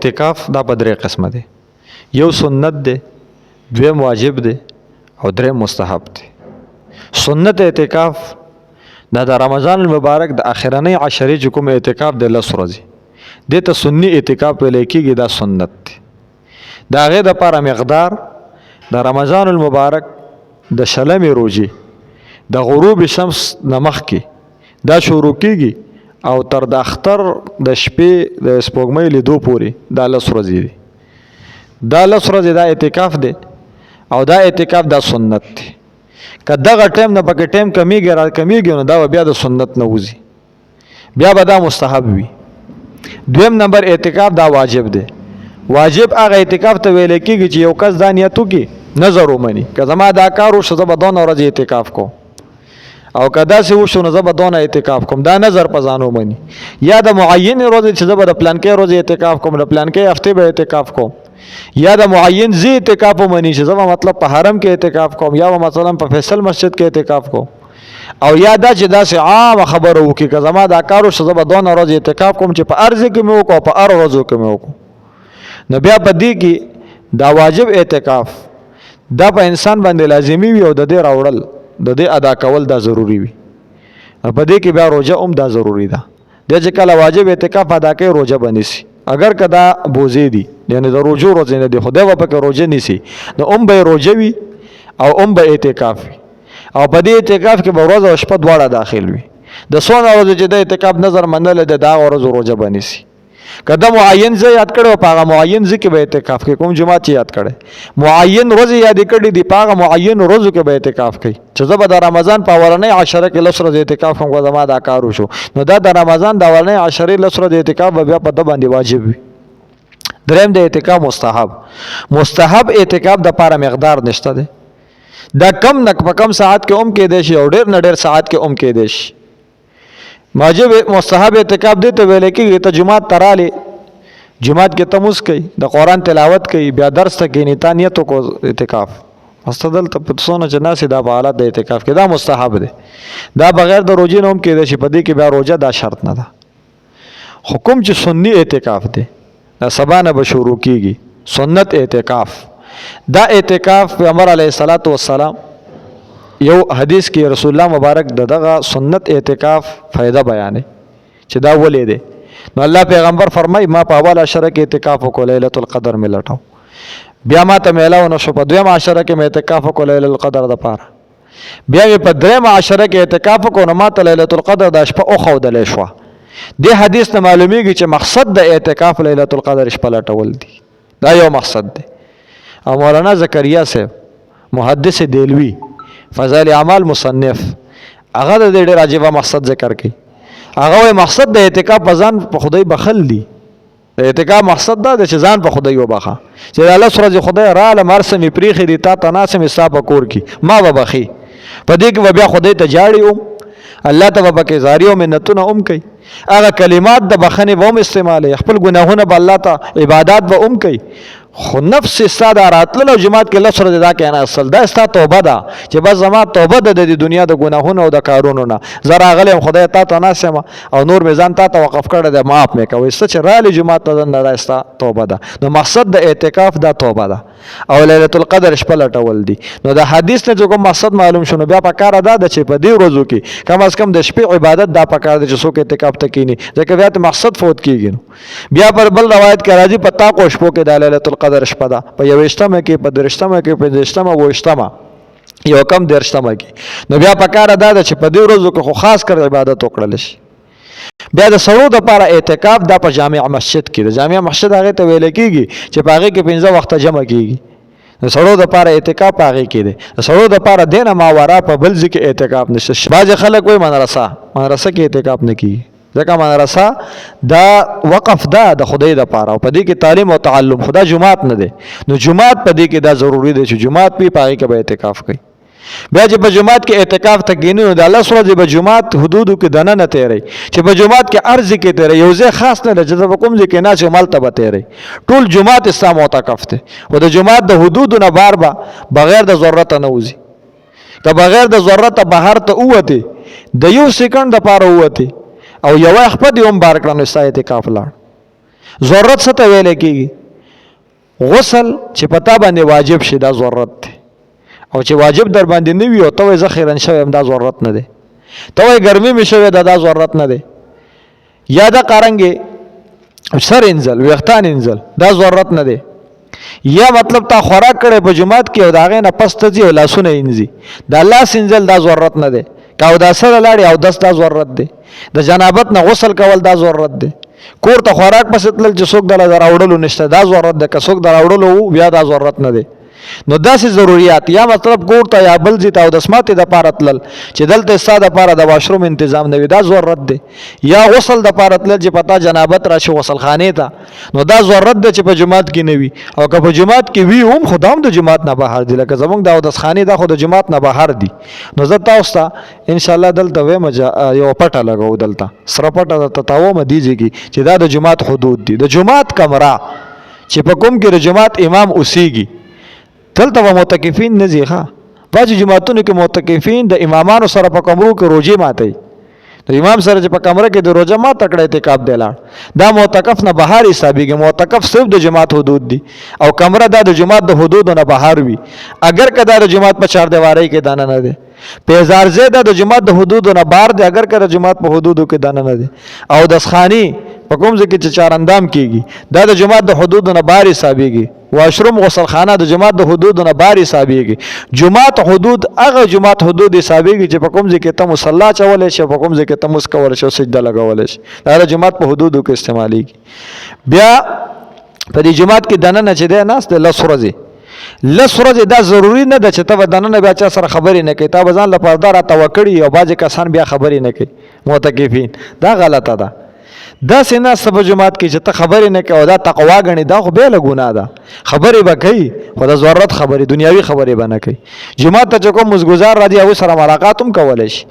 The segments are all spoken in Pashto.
اعتکاف دا په درې قسمه دی. یو سنت دی، دویم واجب دی او دریم مستحب دی. سنت اعتکاف دا د رمضان المبارک د اخرنۍ عشرې چې کوم اعتکاف دی 10 ورځې دې ته سنی اعتکاف ویل کېږي. دا سنت دی. د هغې دپاره مقدار د رمضان المبارک د شلمې روژې د غروب شمس نه مخکې دا شروع کېږي او تر د اختر د شپې د سپوږمۍ لیدو پورې دا 10 ورځې دي. دا 10 ورځې دا اعتکاف دی او دا اعتکاف دا سنت دی. که دغه ټیم نه پکې ټیم کمیږي نو دا بیا د سنت نه وځي، بیا به دا مستحب وي. دویم نمبر اعتکاف دا واجب دی. واجب هغه اعتکاف ته ویل کېږي چې یو کس دا نیت وکړي، نظر ومني که زما دا کار وشو زه به دونه ورځې اعتکاف کوم، او که داسې وشو نو زه به دونه اعتکاف کوم. دا نظر په ځان ومني. یا د معین ورځې چې زه به د پلانکۍ ورځې اعتکاف کوم، د پلانکۍ هفتې به اعتکاف کوم، یا د معین ځای اعتکاف ومني چې زه به مطلب په حرم کې اعتکاف کوم یا به مثلا په فیصل مسجد کې اعتکاف کوم، او یا دا چې داسې عامه خبره وکړي که زما دا کار وشو زه به دونه ورځې اعتکاف کوم چې په هر ځای کې مې وکړو او په هر ورځو کې مې وکړو. نو بیا په دې کې دا واجب اعتکاف دا په انسان باندې لازمي وي او د دې راوړل د دې ادا کول دا ضروری وي. په دې کې بیا روژه هم دا ضروری ده. د چې کله واجب اعتکاف ادا کوي روژه به نیسي. اگر که دا بوزې دي یعنی د روژو ورځې نه دي خدای به پکې روژه نیسي نو هم به روژه وي او هم به اعتکاف وي، او په دې اعتکاف کې به ورځ او شپه دواړه داخل وي. د څونه ورځې چې د اعتکاف نظر منلی دی دا ورځ روژه به نیسي. که دا معین ځای یاد کړی په هغه معین ځای کې به اعتکاف کوي. کوم جماعت چې یاد کړی معین ورځې یادې کړي دي په هغه معین ورځو کې به اعتکاف کوي چې زه به د رمضان په اولنۍ عشره کې 10 ورځې اعتکاف کوم. زما دا کار وشو نو دا د رمضان د اولنۍ عشرې 10 ورځې اعتکاف به بیا په ده باندې واجب وي. دریم د اعتکاف مستحب. مستحب اعتکاف د پاره مقدار نشته دی. دا کم نه په کم ساعت کې هم کېدی شي او ډېر نه ډېر ساعت کې هم کېدی شي. واجب مستحب اعتکاف دی ته ویل کېږي ته جماعت ته رالی، جماعت کې ته مونځ کوي، د قرآن تلاوت کوي، بیا درس ته کښېني، تا نیت وکړو اعتکاف مسته دلته په څونه چې ناستې دا په حالت د اعتکاف کې دا مستحب دی. دا بغیر د روژې نه هم کېدی شي. په دې کې بیا روژه دا شرط نه ده. حکم چې سنی اعتکاف دی دا سبا نه به شروع کېږي. سنت اعتکاف دا اعتکاف پیغمبر علیه الصلاۃ والسلام یو حدیث کې رسول الله مبارک دغه سنت اعتکاف فائدہ بیانې چې دا ولې دی. نو الله پیغمبر فرمای ما په اول عشره کې اعتکاف وکړ ليله القدر مې لټاو، بیا ما ته میلاو نشو په دویم عشره کې مې اعتکاف وکړ ليله القدر د پاره، بیا مې په دریم عشره کې اعتکاف وکړ نو ما ته ليله القدر د شپه او خودلې شو. دې حدیث نه معلومیږي چې مقصد د اعتکاف ليله القدر شپه لټول دي. دا یو مقصد دی. او مولانا زکریا صاحب محدث دیلوی فضائل اعمال مصنف هغه د ډېر عجیب مقصد ذکر کوي. هغه مقصد د اعتکاف په ځان په خدای بخل دی. د اعتکاف مقصد دا چې ځان په خدای وبخه چې الله سره خدای را لمرسمې پریخي دي تا تناسمې صاحب کور کی ما وبخي په دې کې بیا خدای ته جاړي الله ته وبکه زاری او منتونه کوي. هغه کلمات د بخنه و هم استعمالي، خپل ګناهونه به الله ته عبادت به کوي. خو نفس ساده راتللو جماعت کې لسره دا کنه اصل دا ستا توبه ده چې بس زما توبه ده د دنیا د ګناهونو او د کارونو نه زرا غلم خدای ته تناسم او نور میزان ته توقف کړه د معاف مې کوي ست چې رالی جماعت ته نه ستا توبه ده. نو مقصد د اعتکاف دا توبه ده او ليله القدر شپه لټول دي. نو د حدیث نه کوم مقصد معلوم شونه بیا په کار ادا ده چې په دې ورځو کې کم از کم د شپې عبادت دا په کار دي چې څوک اعتکاف ته کینی ځکه بیا ته مقصد فوت کیږي. بیا پر بل روایت کې راځي په تا کو شپو کې د ليله القدر شپه ده په 28مه کې په 30مه کې په 30مه و 28مه یو کم 30مه کې. نو بیا په کار ادا ده چې په دې ورځو کې خو خاص کر عبادت وکړل شي. بیا د سړو د لپاره اعتکاف دا په جامع مسجد کې د جامع مسجد هغه ته ویل کېږي چې په هغه کې 15 وخت جمع کېږي. د سړو د لپاره اعتکاف په هغه کې دی. د سړو د لپاره دینه ماورا په بل ځای کې اعتکاف نشته. بعض خلک وایي مدرسه کې اعتکاف نه کېږي ځکه مدرسه دا وقف ده د خدای د لپاره او په دې کې تعلیم او تعلم خدا جماعت نه دی. نو جماعت په دې کې دا ضروری دی چې جماعت په هغه کې به اعتکاف کوي. بیا چې په جماعت کې اعتکاف ته کېنو نو د الله سره د جماعت حدودو کې دنه نه تیری چې په جماعت کې ارز کې تیری یو ځای خاص نه لږه په کوم ځای کې نه چې مال ته به تیری ټول جماعت اسلام معتکف ته او د جماعت د حدودو نه بار بغیر د ضرورت نه وځي. که بغیر د ضرورت بهر ته ووته د یو سکند لپاره ووته او یو خپل هم بار کړنو ستا اعتکاف لاړ ضرورت څه ته ویل کېږي؟ غسل چې پتا باندې واجب شي دا ضرورت دی، او چې واجب در باندې نه وي او ته وایې زه خیرن شوی یم دا ضرورت نه دی، ته وایې ګرمي مې شوې ده دا ضرورت نه دی، یا دا قرنګې سر انزل ویښتان انزل دا ضرورت نه دی، یا مطلب تا خوراک کړی په جماعت کې او د هغې نه پس ته ځي او لاسونه انځي دا لاس انزل دا ضرورت نه دی، که اوداسه لاړې اودس دا ضرورت دی، د جنابت نه غسل کول دا ضرورت دی، کور ته خوراک پسې تلل چې څوک دله د راوړلو نشته دا ضرورت دی، که څوک د راوړلو وو بیا دا ضرورت نه دی. نو داسې ضروریات یا مطلب کور ته یا بل ځای ته اودس ماتې دپاره تلل چې دلته ستا دپاره د واشروم انتظام نه وي دا ضرورت دی، یا غسل دپاره تلل چې پتا جنابت راشي غسل خانې ته نو دا ضرورت دی چې په جماعت کې نه وي، او که په جماعت کې وي هم خو دا هم د جماعت نه بهر دي، لکه زمونږ د اودس خانې دا خو د جماعت نه بهر دي. نو زه تاسو ته انشاءالله دلته وایم یو پټه لګو دلته سره پټه درته تاومه دې ځای کې چې دا د جماعت حدود دي. د جماعت کمره چې په کوم کې د جماعت امام اوسیږي دلته به معتکفین نه ځي. ښه بعضې جماعتونو کې معتکفین د امامانو سره په کمرو کې روژې ماتوي، د امام سره چې په کمره کې د روژه ماته کړه اعتکاف دی لاړ دا معتکف نه بهر حسابېږي. معتکف صرف د جماعت حدود دي او کمره دا د جماعت د حدودو نه بهر وي، اگر که دا د جماعت په چاردیوارۍ کې دانه نه دی. پیزار ځای دا د جماعت د حدودو نه بهر دی، اگر که د جماعت په حدودو کې دانه نه دی. او دسخاني په کوم ځای کې چې چاراندام کېږي دا د جماعت د حدودو نه بهر حسابېږي. واشروم غسلخانه د جماعت د حدودو نه بهر حسابېږي. جماعت حدود هغه جماعت حدود حسابېږي چې په کوم ځای کې ته مصلی اچولی شي، په کوم ځای کې ته مونځ کولی شي او سجده لګولی شي، دا د جماعت په حدودو کې استعمالیږي. بیا په دې جماعت کې دننه چې دی ناست دی لس ورځې دا ضروري نه ده چې ته به دننه بیا چا سره خبرې نه کوي، تا به ځان له پرده راته وکړي او بعضې کسان بیا خبرې نه کوي معتکفین، دا غلطه ده. داسې ناسته په جماعت کې چې ته خبرې نه کوي او دا تقوا ګڼې دا خو بیله ګناه ده. خبرې به کوي خو د ضرورت خبرې دنیاوي خبرې به نه کوي. جماعت ته چې کوم مزګزار راځي هغوی سره ملاقات هم کولی شي،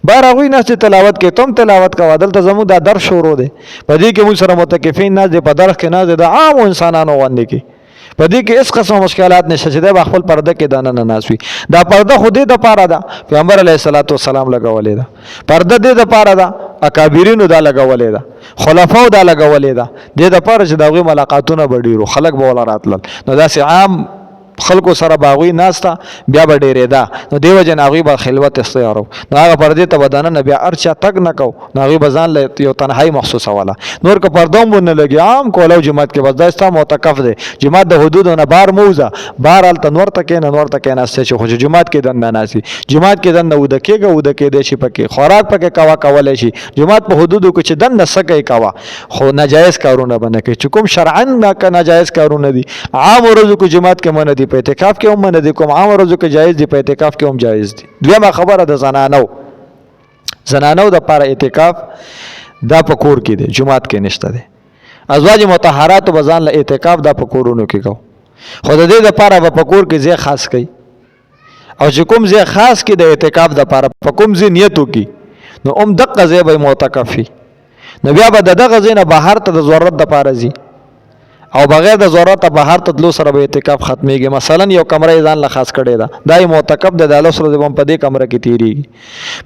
بهر هغوی ناست تلاوت کوي ته هم تلاوت کوه. دلته زموږ دا درس شروع دی، په دې کې موږ سره معتکفین ناست دی، په درس کې ناست دی د عامو انسانانو غوندې کې، په دې کې هېڅ قسم مشکلات نشته چې دی به خپل پرده کې دننه ناست وي. دا پرده خو دې دپاره ده پیغمبر علیه الصلاة والسلام لګولې ده، پرده دې دپاره ده اکابرینو دا لګولې ده، خلفاو دا لګولې ده، دې دپاره چې د هغوی ملاقاتونه به ډېرو خلک به وله راتلل. نو داسې عام خلکو سره به هغوی ناسته بیا به ډېرېده، نو دې وجې نه هغوی به خلوت اختیارو. نو هغه پردې ته به دننه بیا هر چا تګ نه کو، نو هغوی به ځان له یو تنهایي محسوسوله. نور که پرده هم ونه لګي عام کوله جماعت کې بس دا ستا معتکف دی، جماعت د حدودو نه بهر مه وځه، بهر هلته نور ته کښېنه نور ته کښېناستی چې خو چې جماعت کې دننه ناست وي. جماعت کې دننه وده کېږه وده کېدی شي، پکې خوراک پکې کوه کولی شي. جماعت په حدودو کې چې دننه څه کوي کوه، خو ناجایز کارونه به نه کوي چې کوم شرعاً ناجایز کارونه دي. عام ورځو کې جماعت کې منع دي، په اعتکاف کې هم منع دي، کوم عام ورځو کې جایز دي، په اعتکاف کې هم جایز دي. دویمه خبره د زنانو دپاره اعتکاف دا په کور کې دی، جماعت کې نشته دی. ازواج مطهراتو به ځان له اعتکاف دا په کورونو کې کو، خو د دې دپاره به په کور کې ځای خاص کوي، او چې کوم ځای خاص کې د اعتکاف دپاره په کوم ځای نیت وکړي نو هم دقه ځای به معتکف وي. نو بیا به د دغه ځای نه بهر ته د ضرورت دپاره ځي او بغیر د ضرورت بهر ته تلو سره به اعتکاف ختمیږي. مثلا یو کمره یې ځان له خاص کړې ده، دا یې معتکف دی، د لس ورځې به هم په دې کمره کې تېرېږي.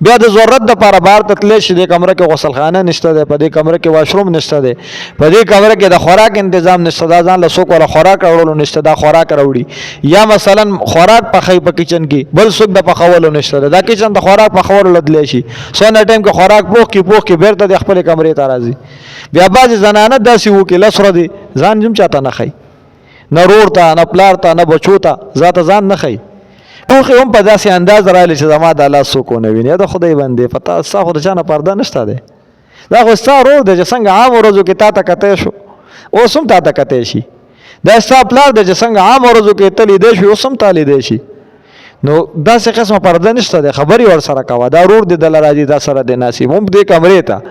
بیا د ضرورت دپاره بهر ته تللی شي، دې کمره کې غسلخانه نشته دی، په دې کمره کې واشروم نشته دی، په دې کمره کې د خوراک انتظام نشته، دا ځان له څوک وله خوراک راوړلو نشته، دا خوراک راوړي. یا مثلا خوراک پخوي په کچن کې بل څوک د پخولو نشته دی، دا کچن د خوراک پخولو لدلی شي، څونه ټایم کې خوراک پوخ کې بېرته د خپلې کمرې ته راځي. بیا بعضې زنانه داسې وکړي لس ورځې ځان هم چاته نه ښایي، نه رور ته نه پلار ته نه بچو ته ذاته ځان نه ښایي. ټوخې هم په داسې انداز راغلي چې زما د الله څوک ونه ویني. د خدای بندې په ستا خو د چا نه پرده نشته دی، دا خو ستا رور دی چې څنګه عام ورځو کې تا ته کتی شو اوس هم تا ته کتی شي، دا ستا پلار دی چې څنګه عام ورځو کې ته لیدی شي اوس هم تا لیدی شي. نو داسې قسمه پرده نشته دی، خبرې ورسره کوه. دا رور دی دله راځي دا سره دی ناسي، هم دې کمرې ته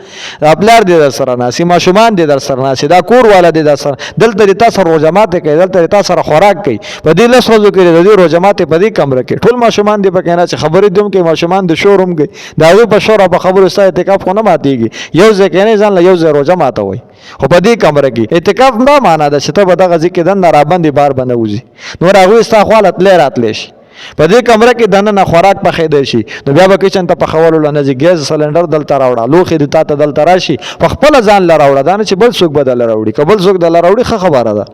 دا پلار دی در سره ناسي، ماشومان دی در سره ناسي، دا کور والا دی در سره، دلته دې تا سره روژه ماتې کوي، دلته دې تا سره خوراک کوي. په دې لس ورځو کې د دې روژه ماتې په دې کمره کې ټول ماشومان دې پکې ناست، خبرې دې هم کوي، ماشومان د شور هم کوي، د هغوی په شور او په خبرو ستا اعتکاف خو نه ماتېږي. یو ځای کښېنئ ځان له یو ځای روژه ماتوئ، خو په دې کمره کې اعتکاف دا معنا ده چې ته به دغه ځای کې دننه راباندې بار به نه وځي، نور هغوی ستا خواله تلی راتلی شي. په دې کمره کې دننه خوراک پخېدی شي نو بیا به کچن ته پخولو له نه ځي ګیس سلنډر دلته راوړه لوښي د تا ته دلته راشي په خپله ځان له راوړه دا نه چې بل څوک به دله راوړي که بل څوک دله راوړي ښه خبره ده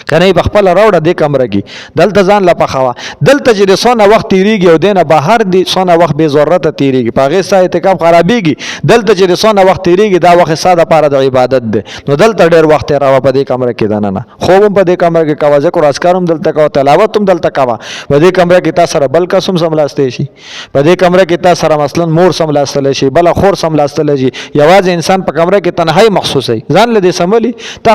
کنه په خپل راوړه دې کمره کې دلته ځان لا پخوا دلته چې د سونه وخت تیریږي او دینه بهر دي سونه وخت به ضرورت تیریږي په هغه سره اعتکاف خرابېږي دلته چې د سونه وخت تیریږي دا وخت ساده لپاره د عبادت ده نو دلته ډېر وخت راو په دې کمره کې دنه نه خو هم په دې کمره کې کاوه ذکر اسکار هم دلته کاوه تلاوت هم دلته کاوه په دې کمره کې تاسو سره بل قسم سملاستې شي په دې کمره کې تاسو سره مثلا مور سملاستل شي بل خور سملاستل شي یوازې انسان په کمره کې تنهایی مخصوصي ځان له دې سملي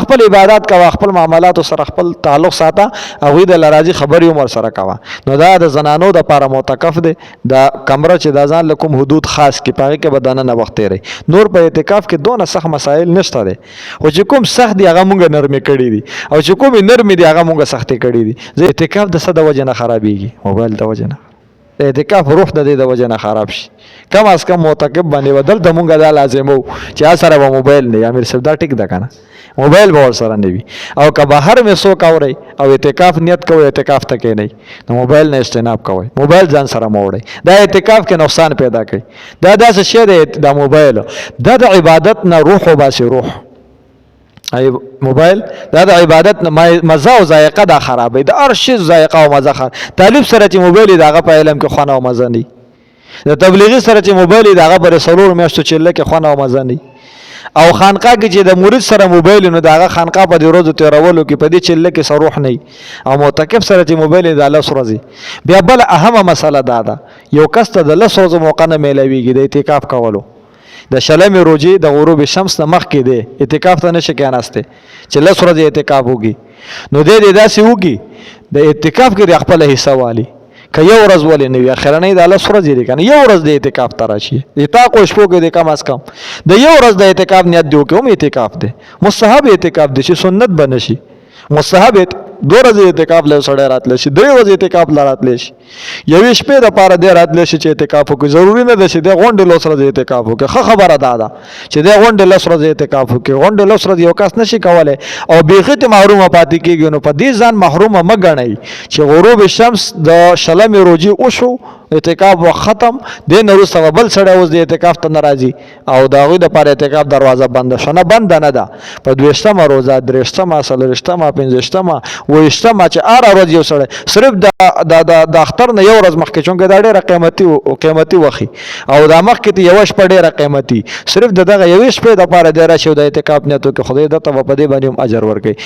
خپل عبادت کاوه خپل معاملات سره خپل تعلق ساته هغه د لراځي خبري عمر سره کاوه نو دا د زنانو د لپاره معتکف دی دا کمره چې د ځان لکم حدود خاص کې پاره کې بدانه نه وخت لري نور په اعتکاف کې دونه سخت مسائل نشته دي او چې کوم سخت دی هغه مونږ نرمي کړی دي او چې کوم نرمي دی هغه مونږ سختي کړی دي زه اعتکاف د صد وجه نه خرابيږي موبایل د وجه نه اعتکاف روح د دې د وجه نه خراب شي کم از کم معتکف باندې بدل د مونږه دا لازمو چې سره موبایل نه امیر صاحب دا ټیک ده کنه موبایل به سره نه وي او که بهر مې سو کاوري او اعتکاف نیت کوي اعتکاف ته کې نه نو موبایل نه اجتناب کوي موبایل ځان سره موړي دا اعتکاف کې نقصان پیدا کوي دا داسې شی دی د موبایل دا د عبادت نه روح او باسي روح ای موبایل دا د عبادت نه مزه او ذائقه دا خرابې د هر شي ذائقه او مزه خراب طالب سره چې موبایل دغه په علم کې خونه او مزه نه د تبلیغي سره چې موبایل دغه پر سلور میاشتو چله کې خونه او مزه نه او خانقاه کې چې د مرید سره موبایل نو دغه خانقاه په دې ورځو تیرولو کې په دې چله کې سروح نه او معتکف سره چې موبایل د الله سره بیا بل اهمه مسله ده یو کس ته د الله سره موقع نه ملويږي د اعتکاف کولو د شلم روزي د غروب شمس نه مخ کې دی اعتکاف ته نشه کېناسته چې الله سره اعتکاف وږي نو دې داسې وږي د اعتکاف کې د خپل حصہ والی که یو ورځ ولې نه وي اخرنۍ د الله سره دی کنه یو ورځ د اعتکاف ته راشي تا کو شپو کې د کم از کم د یو ورځ د اعتکاف نیت دی کوم اعتکاف دی مستحب اعتکاف دی چې سنت بنشي مستحب دو ورځې اعتکاف له سړی راتلی شي درې ورځې اعتکاف لا راتلی شي یوې شپې دپاره دی راتلی شي چې اعتکاف وکړي ضروري نه ده چې دی غونډې لس ورځې اعتکاف وکړي ښه خبره دا چې دی غونډې لس ورځې اعتکاف وکړي غونډې لس ورځې یو کس نشي کولی او بیخي ته محرومه پاتې کېږي نو په دې ځان محرومه مه ګڼئ چې غروب شمس د شلمې روجي وشو اعتکاف ختم دین وروسته بل سړی اوس د اعتکاف ته ناراضي او د هغوی دپاره اعتکاف دروازه بنده شوه نه بنده نه ده په 20مه روزه 23مه 40مه 50مه 20مه چې هره ورځ یو سړی صرف د اختر نه یو ورځ مخکې چونکې دا ډېره قیمتي وخي او دا مخکې یوه شپه ډېره قیمتي صرف د دغه یوې شپې دپاره دی راشي او د اعتکاف نیت وکړي خدای درته به په دې باندې هم اجر ورکوي